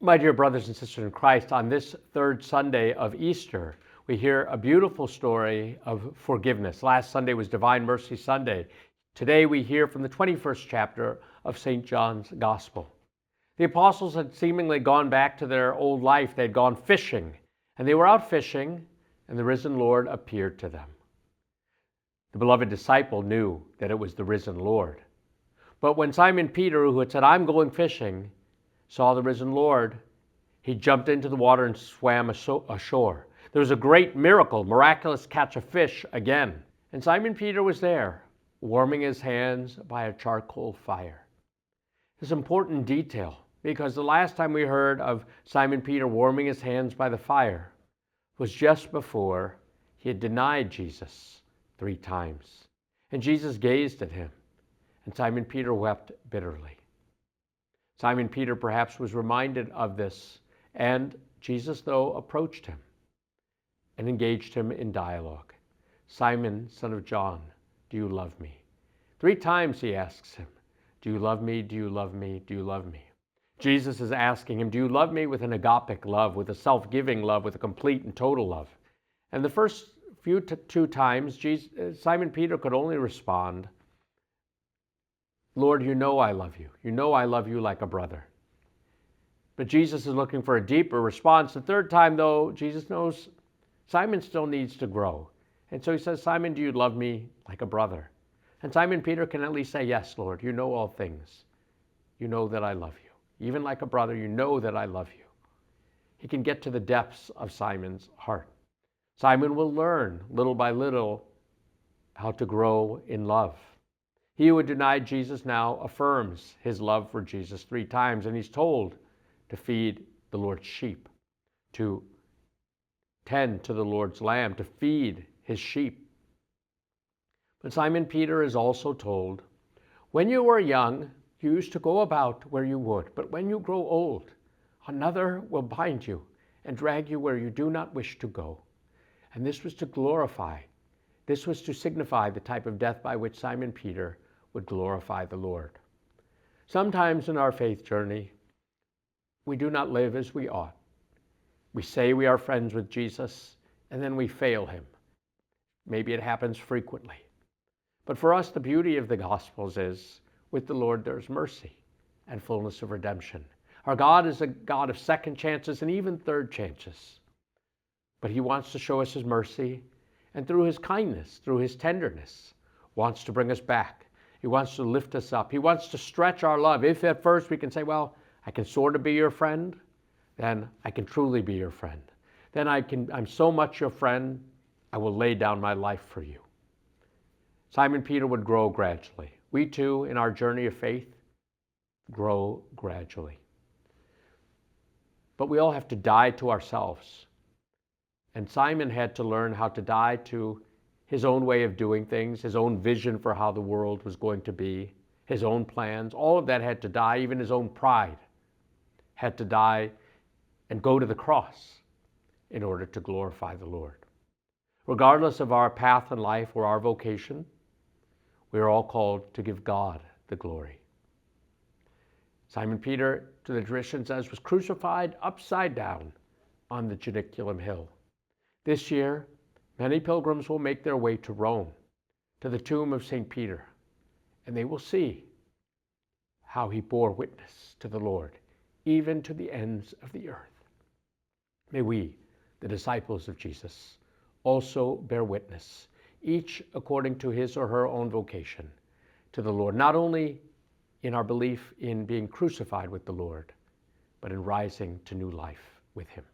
My dear brothers and sisters in Christ, on this third Sunday of Easter, we hear a beautiful story of forgiveness. Last Sunday was Divine Mercy Sunday. Today we hear from the 21st chapter of St. John's Gospel. The apostles had seemingly gone back to their old life. They'd gone fishing, and they were out fishing, and the risen Lord appeared to them. The beloved disciple knew that it was the risen Lord. But when Simon Peter, who had said, "I'm going fishing," saw the risen Lord, he jumped into the water and swam ashore. There was a great miracle, miraculous catch of fish again. And Simon Peter was there, warming his hands by a charcoal fire. This important detail, because the last time we heard of Simon Peter warming his hands by the fire was just before he had denied Jesus 3 times. And Jesus gazed at him, and Simon Peter wept bitterly. Simon Peter perhaps was reminded of this, and Jesus, though, approached him and engaged him in dialogue. "Simon, son of John, do you love me?" 3 times he asks him, "Do you love me? Do you love me? Do you love me?" Jesus is asking him, "Do you love me?" with an agapic love, with a self-giving love, with a complete and total love. And the first two times, Simon Peter could only respond, "Lord, you know I love you. You know I love you like a brother." But Jesus is looking for a deeper response. The third time, though, Jesus knows Simon still needs to grow. And so he says, "Simon, do you love me like a brother?" And Simon Peter can at least say, "Yes, Lord, you know all things. You know that I love you. Even like a brother, you know that I love you." He can get to the depths of Simon's heart. Simon will learn little by little how to grow in love. He who had denied Jesus now affirms his love for Jesus 3 times, and he's told to feed the Lord's sheep, to tend to the Lord's lamb, to feed his sheep. But Simon Peter is also told, "When you were young, you used to go about where you would, but when you grow old, another will bind you and drag you where you do not wish to go." And this was to glorify, this was to signify the type of death by which Simon Peter would glorify the Lord. Sometimes in our faith journey, we do not live as we ought. We say we are friends with Jesus, and then we fail him. Maybe it happens frequently. But for us, the beauty of the Gospels is, with the Lord there's mercy and fullness of redemption. Our God is a God of second chances and even third chances. But he wants to show us his mercy, and through his kindness, through his tenderness, wants to bring us back. He wants to lift us up. He wants to stretch our love. If at first we can say, "Well, I can sort of be your friend," then I can truly be your friend. Then I'm so much your friend, I will lay down my life for you. Simon Peter would grow gradually. We too, in our journey of faith, grow gradually. But we all have to die to ourselves. And Simon had to learn how to die to his own way of doing things, his own vision for how the world was going to be, his own plans. All of that had to die. Even his own pride had to die and go to the cross in order to glorify the Lord. Regardless of our path in life or our vocation, we are all called to give God the glory. Simon Peter, to the tradition says, was crucified upside down on the Janiculum Hill. This year, many pilgrims will make their way to Rome, to the tomb of St. Peter, and they will see how he bore witness to the Lord, even to the ends of the earth. May we, the disciples of Jesus, also bear witness, each according to his or her own vocation, to the Lord, not only in our belief in being crucified with the Lord, but in rising to new life with him.